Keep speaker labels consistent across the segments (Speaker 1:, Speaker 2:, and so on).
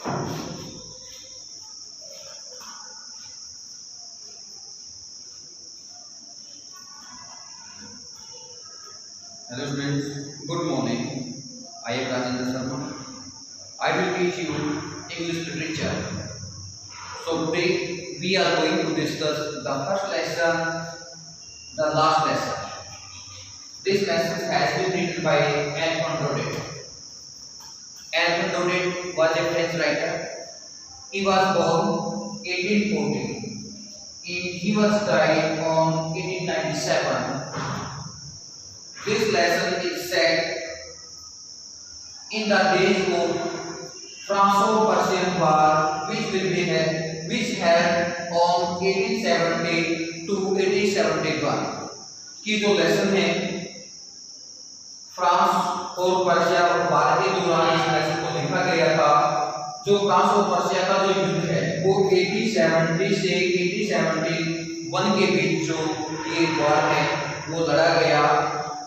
Speaker 1: Hello students, good morning. I am Rajendra Sharma. I will teach you English literature. So today we are going to discuss the first lesson, the last lesson. This lesson has been written by Antoine Daudet. Antoine Daudet was a French writer. He was born 1814. He was died on 1897. This lesson is set in the days of Franco-Prussian War, which had on 1870 to 1871. की जो lesson है France और Persia वार के दौरान इस lesson को लिखा गया था। जो फ्रांस और पर्शिया का जो युद्ध है वो 1870 से 1871 के बीच जो ये वार है वो लड़ा गया।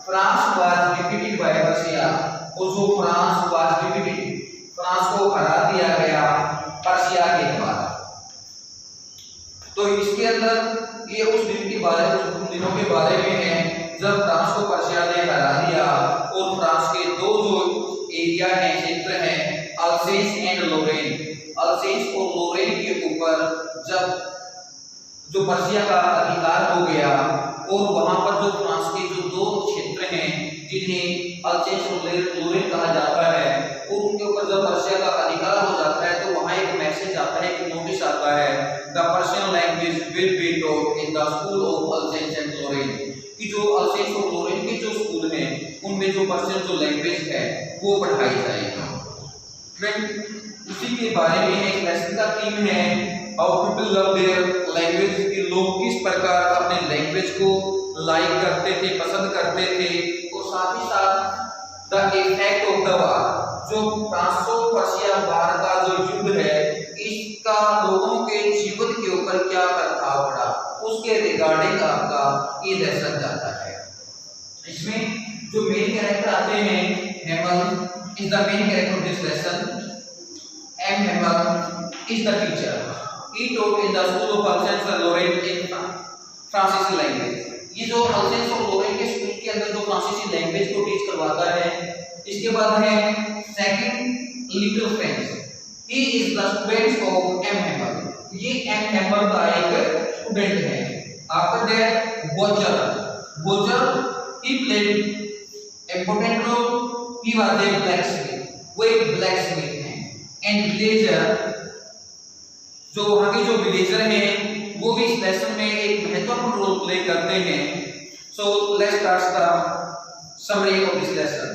Speaker 1: France was defeated by Persia, और जो फ्रांस वाज डिफीटेड, फ्रांस को हरा दिया गया पर्शिया के द्वारा। तो इसके अंदर ये उस दिन के बारे में, उन दिनों के बारे में है जब फ्रांस को पर्शिया ने हरा दिया और फ्रांस के दो जो एरिया हैं, क्षेत्र हैं, अल्सेस एंड लोरेन, अल्सेस और लोरेन के ऊपर जब जो पर्शिया का अधिकार हो गया और वहां पर जो फ्रांस के जो दो क्षेत्र हैं जिन्हें अल्सेस और लोरेन कहा जाता है और उनके ऊपर जब पर्शिया का अधिकार हो जाता है तो वहां एक मैसेज आता है, एक नोटिस आता है, the Persian language will be taught in the school of Alsace and Lorraine, कि जो अल्सेस और लोरेन के जो स्कूल हैं उनमें जो पर्शियन जो लैंग्वेज है वो पढ़ाई जाएगी। फ्रेंड, उसी के बारे में एक लेसन का थीम है how people love their language, कि लोग किस प्रकार अपने लैंग्वेज को लाइक करते थे, पसंद करते थे, और साथ ही साथ the effect of the war, जो फ्रांसो पर्शिया वार का जो युद्ध है इसका लोगों के जीवन के ऊपर क्या प्रभाव पड़ा उसके रिगार्डिंग आपका ये लेसन जाता है। इसमें जो मेन कैरेक्टर आते हैं, Hamel is the main character of this lesson, M Hamel is the teacher. He taught in the school of Alsace and Lorraine in फ्रांसीसी लैंग्वेज। ये जो अल्सेस और लोरेन के स्कूल के अंदर जो फ्रांसीसी लैंग्वेज को टीच करवाता है। इसके बाद है second little French, he is the student of M Hamel, ये एम हेमल का एक स्टूडेंट है। After that Bojer he played important role, he was a blacksmith, वो एक ब्लैकस्मिथ है। एंड विलेजर, जो वहाँ के जो विलेजर हैं वो भी इस लेसन में एक महत्वपूर्ण रोल प्ले करते हैं। So let's start the summary of this lesson,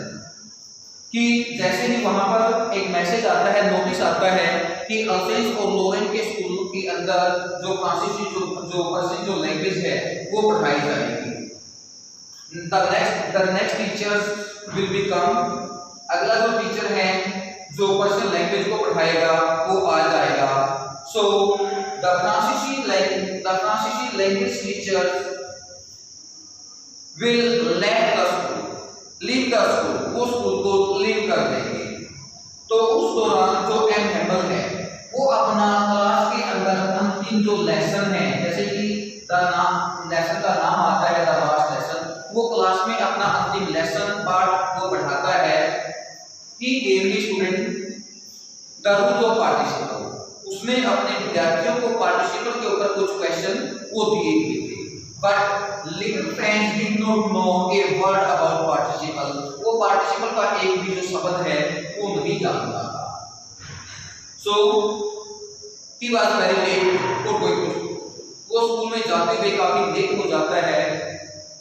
Speaker 1: कि जैसे ही वहाँ पर एक मैसेज आता है, नोटिस आता है कि अल्सेस और लोरेन के स्कूल के अंदर जो फ्रांसीसी जो पर्शियन जो लैंग्वेज है वो पढ़ाई जाएगी। The next teachers will become, अगला जो टीचर है जो पर्शियन लैंग्वेज को पढ़ाएगा वो आ जाएगा। So the Francisi language teachers will leave the school, वो स्कूल को लीव कर देंगे। तो उस दौरान जो एम हेमल है वो अपना क्लास के अंदर अंतिम जो लेसन है, जैसे कि लेसन का नाम आता है द लास्ट लेसन, वो क्लास में अपना अंतिम लेसन पार्ट वो पढ़ाता है। He gave his student the rules of participle, उसने अपने विद्यार्थियों को पार्टिसिपल के ऊपर कुछ क्वेश्चन वो दिए हुए थे। But little French did not know a word about participle, वो पार्टिसिपल का एक भी जो शब्द है वो नहीं जानता था। So he was very late for going to school, वो स्कूल में जाते हुए काफी लेट हो जाता है।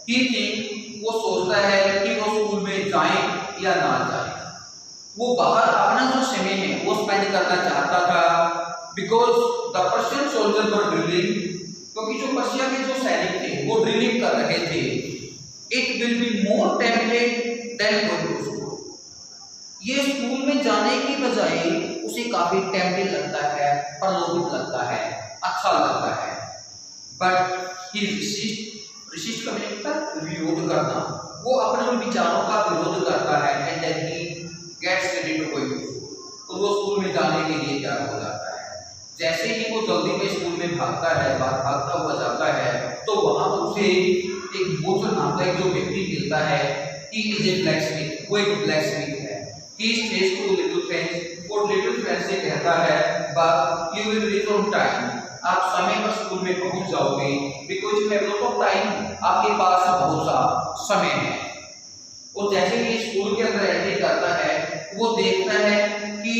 Speaker 1: ही थिंक, वो सोचता है कि वो स्कूल में जाए या ना जाए, वो बाहर अपना जो समय है वो स्पेंड करना चाहता था। Because the Persian soldier were drilling, क्योंकि जो पर्शिया के जो सैनिक थे वो ड्रिलिंग कर रहे थे। It will be more tempted than going to school, ये स्कूल में जाने की बजाय उसे काफी टेम्पटेड लगता है, प्रलोभित लगता है, अच्छा लगता है। बट ही रिसिस्ट करने का विरोध करना, वो अपने विचारों का विरोध करता है। And then he gets ready to go to school, तो वो स्कूल में जाने के लिए तैयार हो जाता है। जैसे ही वो जल्दी में स्कूल में भागता है, भागता हुआ जाता है, तो वहां पर उसे एक मोचर नाम का एक जो व्यक्ति मिलता है, he is a blacksmith, वो एक blacksmith है। He says to little friends, और little friends से कहता है, but you will reach on time, आप समय पर स्कूल में पहुंच जाओगे, because you have lot of time, आपके पास बहुत सा समय है। और जैसे ही स्कूल के अंदर एंट्री करता है, वो देखता है कि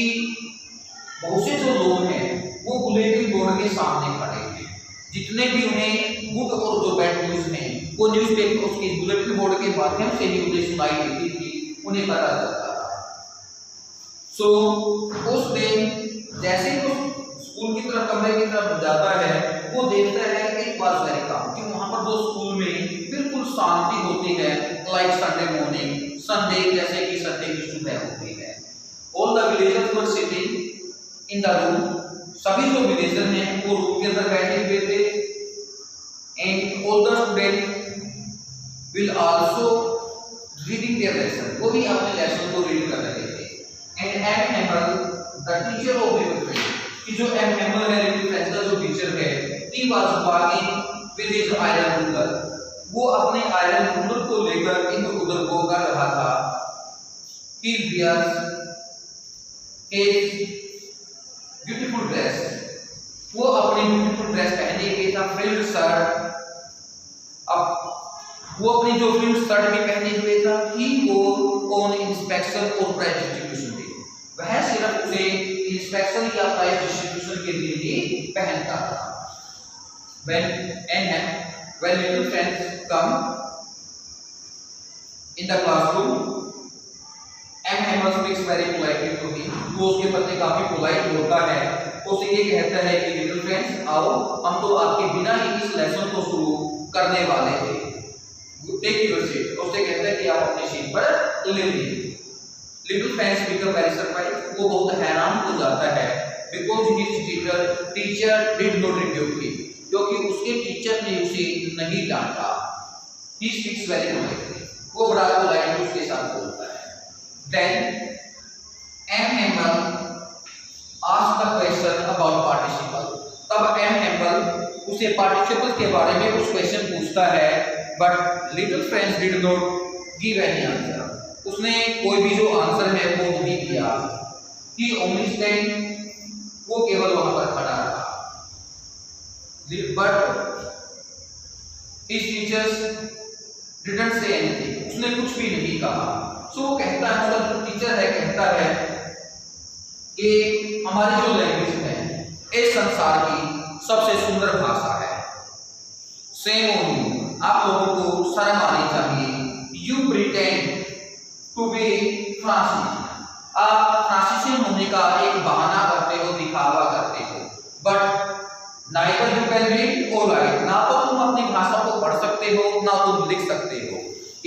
Speaker 1: बहुत से जो लोग हैं वो बुलेटिन बोर्ड के सामने खड़े हैं। जितने भी उन्हें गुड और जो बैड न्यूज हैं वो न्यूज़पेपर उसके बुलेटिन बोर्ड के माध्यम से ही उन्हें सुनाई देती थी, उन्हें पता चलता था। सो उस दिन जैसे ही वो स्कूल की तरफ कमरे की तरफ जाता है, वो देखता है एक बार वेरी कि वहां पर जो स्कूल में बिल्कुल शांति होती है, लाइक संडे मॉर्निंग, संडे जैसे कि संडे की सुबह होती है। All the villagers were sitting in the room, सभी जो विलेजर हैं वो रूम के अंदर बैठे हुए थे। And all the student will also reading their lesson, वो भी अपने लेसन को रीड कर रहे थे। And M Hamel the teacher of little friends, कि जो एम हैमल है लिटिल फ्रेंड्स का जो टीचर है, he was barging with his iron ruler, वो अपने आयरन रूलर को लेकर इधर उधर को कर रहा था। ही वियर्स हिज ब्यूटीफुल ड्रेस, वो अपनी ब्यूटीफुल ड्रेस पहने हुए था, फ्रिल्ड शर्ट, अब वो अपनी जो फ्रिल्ड शर्ट भी पहने हुए था। ही वो ऑन इंस्पेक्शन और प्राइज डिस्ट्रीब्यूशन डे, वह सिर्फ उसे इंस्पेक्शन या प्राइज डिस्ट्रीब्यूशन के लिए ही पहनता था। when little friends come in the classroom, M. Hammer speaks very politely to him, वो उसके प्रति काफी पोलाइट होता है, उसे ये कहता है कि लिटिल फ्रेंड्स आओ, हम तो आपके बिना ही इस लेसन को शुरू करने वाले थे, टेक योर सीट, उससे कहता है कि आप अपनी सीट पर ले लीजिए। Little friends become very surprise, वो बहुत हैरान हो जाता है, because his teacher did not rebuke him, क्योंकि उसके टीचर ने उसे नहीं डांटा। ही स्पीक्स वेरी पोलाइटली, वो बड़ा पोलाइट उसके साथ बोलता है। Then M. Hamel asked the question about participle, तब M. Hamel उसे participle के बारे में कुछ क्वेश्चन पूछता है, but little friends did not give any answer, उसने कोई भी जो आंसर है वो नहीं दिया। He only stand, वो केवल वहां पर खड़ा रहा। But his teachers didn't say anything, उसने कुछ भी नहीं कहा। सो वो कहता है, उसका जो टीचर है कहता है कि हमारी जो लैंग्वेज है इस संसार की सबसे सुंदर भाषा है। सेम ओनली, आप लोगों को शर्म आनी चाहिए। यू प्रिटेंड टू बी फ्रांसीसी, आप फ्रांसीसी होने का एक बहाना करते हो, दिखावा करते हो, but neither you can read और राइट, ना तो तुम अपनी भाषा को पढ़ सकते हो ना तुम लिख सकते हो।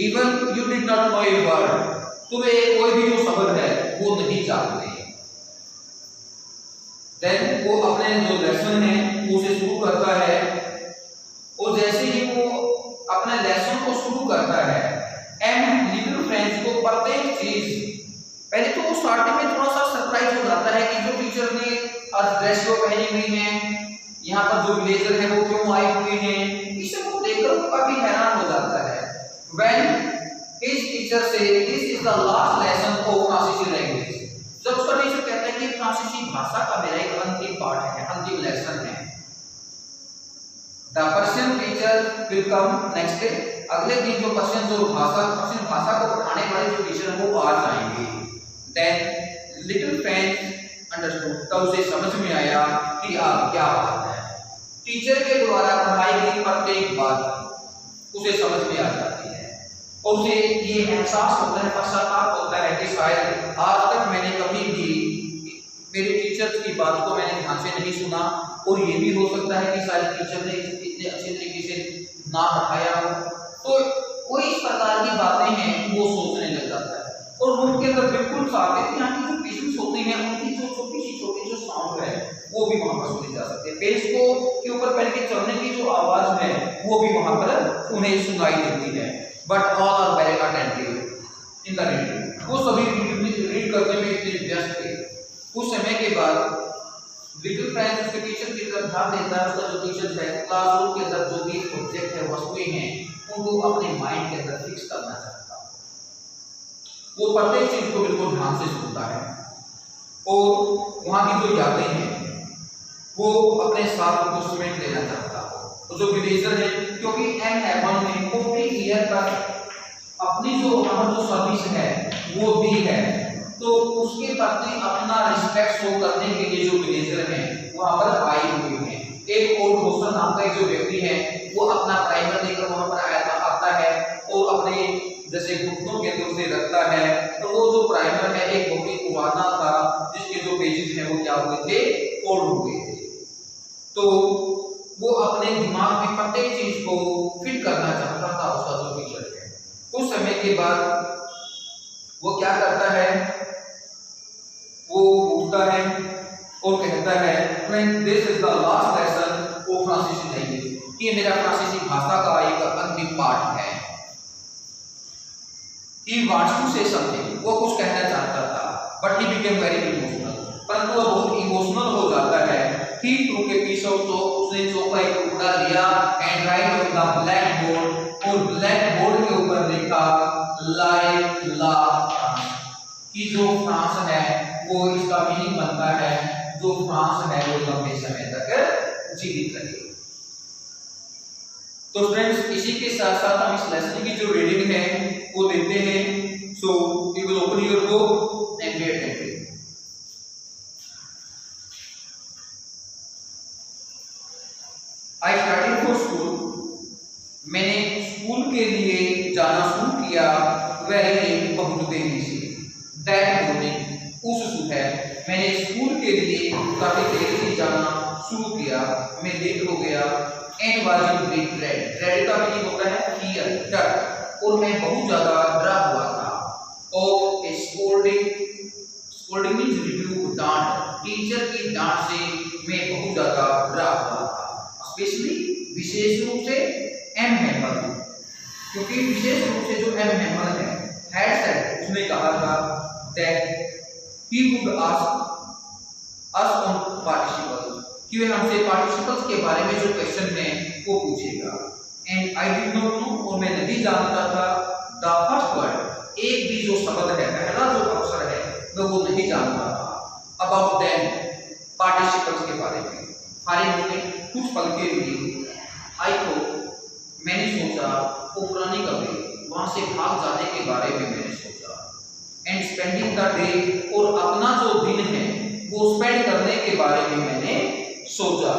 Speaker 1: Even you did not know a word, तुम्हें कोई भी जो शब्द है वो नहीं जानते। देन वो अपने जो लेसन है उसे शुरू करता है, और जैसे ही वो अपने लेसन को शुरू करता है, एम लिटिल फ्रेंड्स को प्रत्येक चीज, पहले तो वो स्टार्टिंग में थोड़ा सा सरप्राइज हो जाता है कि जो टीचर ने ड्रेस को पहनी हुई है, यहाँ पर जो विलेजर है वो क्यों आए हुए हैं, इसे वो देखकर वो काफी हैरान हो जाता है। When his teacher say this is the last lesson of फ्रांसीसी लैंग्वेज, जब उसका टीचर कहता है कि फ्रांसीसी भाषा का मेरा एक अंतिम पाठ है, अंतिम लेसन है। The Persian teacher will come next day, अगले दिन जो पर्शियन भाषा को पढ़ाने वाले जो टीचर हैं वो आ जाएंगे। Then little friends understood, तब उसे समझ में आया कि आप क्या बात है। टीचर के द्वारा पढ़ाई गई प्रत्येक बात उसे समझ में आ जाती है, और उसे ये एहसास होता है, पश्चाताप होता है कि शायद आज तक मैंने कभी भी मेरे टीचर की बात को मैंने ध्यान से नहीं सुना, और ये भी हो सकता है कि शायद टीचर ने इतने अच्छे तरीके से ना पढ़ाया हो। तो कोई इस प्रकार की बातें हैं वो सोचने लग जाता है, और रूम के अंदर बिल्कुल साफ है, यहाँ की जो पेशेंट्स होते हैं उनकी जो छोटी जो साउंड है वो भी वहां पर सुनी जा सकती है। पेज को के ऊपर पैर के चलने की जो आवाज है वो भी वहां पर उन्हें सुनाई देती है। But all are very attentive in the reading, वो सभी रीड करने में इतने व्यस्त थे। कुछ समय के बाद लिटिल फ्रेंड्स उसके टीचर की तरफ ध्यान देता है, उसका जो टीचर है क्लासरूम के अंदर जो भी ऑब्जेक्ट है वस्तुएं हैं उनको अपने माइंड के अंदर फिक्स करना चाहता है। वो प्रत्येक चीज को बिल्कुल ध्यान से सुनता है और वहां की जो यादें हैं वो अपने साथ को सीमेंट लेना चाहता है। तो जो विलेजर है, क्योंकि एम एवन ने 40 ईयर तक अपनी जो सर्विस है वो दी है, तो उसके प्रति अपना रिस्पेक्ट शो करने के लिए जो विलेजर हैं वहां पर आए हुए हैं। एक ओल्ड होस्टर नाम का एक जो व्यक्ति है वो अपना प्राइमर लेकर वहां पर आता है और अपने जैसे घुटनों के अंदर उसे रखता है। तो वो जो प्राइमर है एक बहुत ही पुराना था जिसके जो पेजेस हैं वो क्या हुए थे, ओल्ड हुए थे। तो वो अपने दिमाग में प्रत्येक चीज को फिट करना चाहता था उसका जो टीचर है। कुछ समय के बाद वो क्या करता है, वो उठता है और कहता है friend this is the last lesson of फ्रांसीसी लैंग्वेज, ये मेरा फ्रांसीसी भाषा का एक अंतिम पाठ है। He wants to say something, वो कुछ कहना चाहता था but he became very emotional, परंतु वो बहुत इमोशनल हो जाता है। He took a piece of chalk, उसने चौक का एक टुकड़ा लिया and write on the blackboard, और ब्लैक बोर्ड के ऊपर लिखा लाइक ला फ्रांस, कि जो फ्रांस है वो इसका मीनिंग बनता है जो फ्रांस है वो लंबे समय तक जीवित रहे। तो फ्रेंड्स इसी के साथ साथ हम इस लेसन की जो रीडिंग है वो देखते हैं। So you will open your book and read it. I started for school, मैंने स्कूल के लिए जाना शुरू किया वेरी लेट, बहुत देरी से। दैट मॉर्निंग, उस सुबह मैंने स्कूल के लिए काफी देर से जाना शुरू किया, मैं लेट हो गया। And was in great dread, dread का मीनिंग होता है फियर, डर, और मैं बहुत ज्यादा डरा हुआ था। और स्कोल्डिंग, स्कोल्डिंग मींस रिव्यू, डांट, टीचर की डांट से मैं बहुत ज्यादा डरा हुआ था। स्पेशली, विशेष रूप से एम हैमर, क्योंकि विशेष रूप से जो एम हैमर है हैड सेड, उसने कहा था that he would ask us on participle, कि वह हमसे पार्टिसिपल्स के बारे में जो क्वेश्चन है वो पूछेगा। And I did not know, और मैं नहीं जानता था द फर्स्ट वर्ड, एक भी जो शब्द है, पहला जो अक्षर है मैं वो नहीं जानता था। अबाउट देम, पार्टिसिपल्स के बारे में। फारिग होने कुछ पल के लिए आई थॉट, मैंने सोचा, पुरानी कभी वहां से भाग जाने के बारे में मैंने सोचा। एंड स्पेंडिंग द डे, और अपना जो दिन है वो स्पेंड करने के बारे में मैंने सोचा।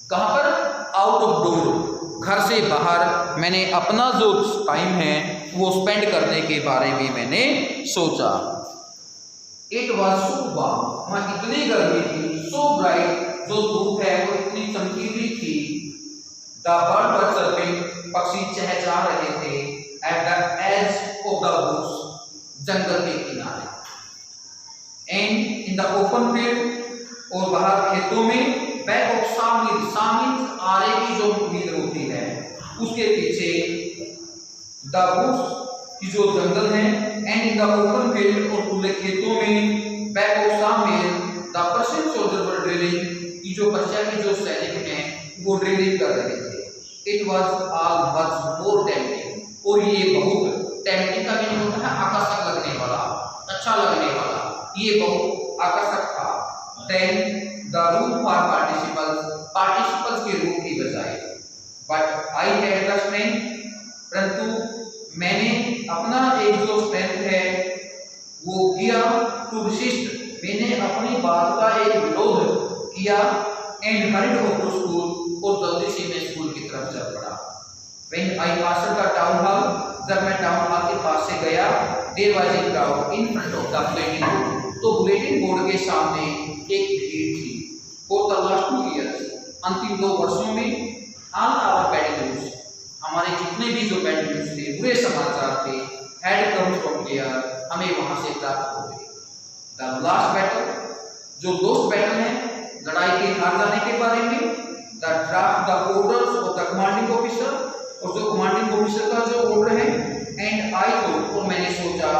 Speaker 1: कहां पर? आउट ऑफ डोर, घर से बाहर मैंने अपना जो टाइम है वो स्पेंड करने के बारे में मैंने सोचा। इट वॉज सो वार्म, वहां इतनी गर्मी थी, सो ब्राइट, जो धूप है वो इतनी चमकीली थी। द बर्ड वर चर्पिंग, पक्षी चहचहा रहे थे। At the edge of the woods, जंगल के किनारे। And in the open field, और बाहर खेतों में। बैक ऑफ सामिल, सामिल आरे की जो उम्मीद होती है उसके पीछे द वुड्स की जो जंगल है। And in the open field, और खुले खेतों में। बैक ऑफ सामिल the Persian soldier were drilling, की जो पर्शिया के जो सैनिक हैं वो ड्रिलिंग कर रहे थे। It was all much more tempting, और ये बहुत टेम्पटिंग का मीनिंग होता है आकर्षक लगने वाला, अच्छा लगने वाला, ये बहुत आकर्षक था। Then the room for participles, participles के रूप की बजाय। But I had the strength, परंतु मैंने अपना एक जो स्ट्रेंथ है वो किया टू रिसिस्ट, मैंने अपनी बात का एक विरोध किया। And hurried off to school, और जल्दी से मैं स्कूल की तरफ चल पड़ा। When I passed the town hall, जब मैं टाउन हॉल के पास से गया, there was a crowd in front of the bulletin board, तो बुलेटिन बोर्ड के सामने एक भीड़ थी। फॉर द लास्ट 2 years, अंतिम 2 वर्षों में, ऑल आवर बैड न्यूज, हमारे जितने भी जो बैड न्यूज थे, बुरे समाचार थे, हैड कम फ्रॉम देयर, हमें वहां से प्राप्त हो गए। द लास्ट बैटल, जो दोस्त बैटल है, लड़ाई के हार जाने के बारे में। The draft the orders of the commanding officer, और जो कमांडिंग ऑफिसर का जो ऑर्डर है। एंड आई थॉट, और मैंने सोचा,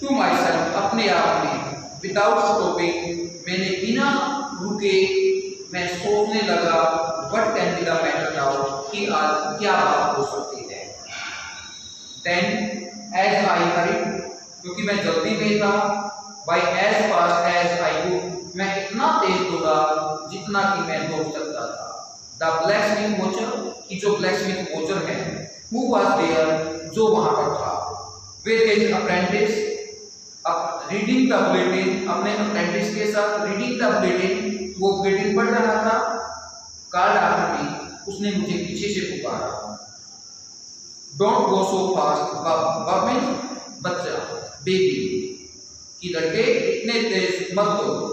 Speaker 1: टू माई सेल्फ, अपने आप में, विदाउट स्टॉपिंग, मैंने बिना रुके मैं सोचने लगा what can be the matter now कि आज क्या बात हो सकती है। देन एज आई हरीड, क्योंकि मैं जल्दी में था, by as fast as I could, मैं इतना तेज दौड़ा जितना कि मैं दौड़ सकता था। द ब्लैकस्मिथ वॉचर, कि जो ब्लैकस्मिथ वॉचर है, हु वाज देयर, जो वहां पर था, with his apprentice, reading the bulletin, अपने अप्रेंटिस के साथ रीडिंग द बुलेटिन, वो बुलेटिन पढ़ रहा था। कॉल्ड आफ्टर मी, उसने मुझे पीछे से पुकारा। Don't go so fast, bub means बच्चा, बेबी, कि लड़के इतने तेज मत दौड़ो।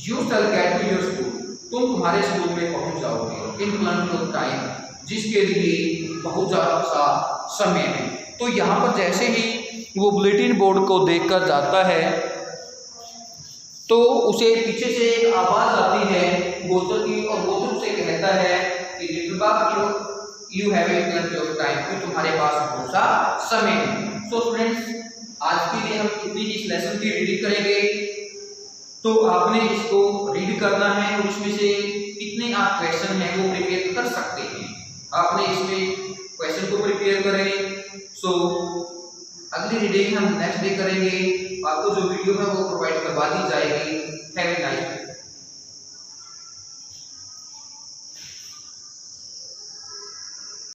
Speaker 1: You shall get to your school, तुम तुम्हारे स्कूल में पहुंच जाओगे इन प्लेंटी ऑफ टाइम, जिसके लिए बहुत सा समय है। तो यहाँ पर जैसे ही वो बुलेटिन बोर्ड को देखकर जाता है तो उसे पीछे से एक आवाज आती है वॉचर की, और वॉचर उसे कहता है कि little Bob you have a plenty of time, कि तुम्हारे पास बहुत सा समय है। सो स्टूडेंट्स, आज के लिए हम इतनी ही इस लेसन की रीडिंग करेंगे। तो आपने इसको रीड करना है और इसमें से कितने आप क्वेश्चन हैं वो प्रिपेयर कर सकते हैं। आपने इसमें क्वेश्चन को प्रिपेयर करें। सो अगली रीडिंग हम नेक्स्ट डे करेंगे। आपको जो वीडियो है वो प्रोवाइड करवा दी जाएगी। Have a nice day.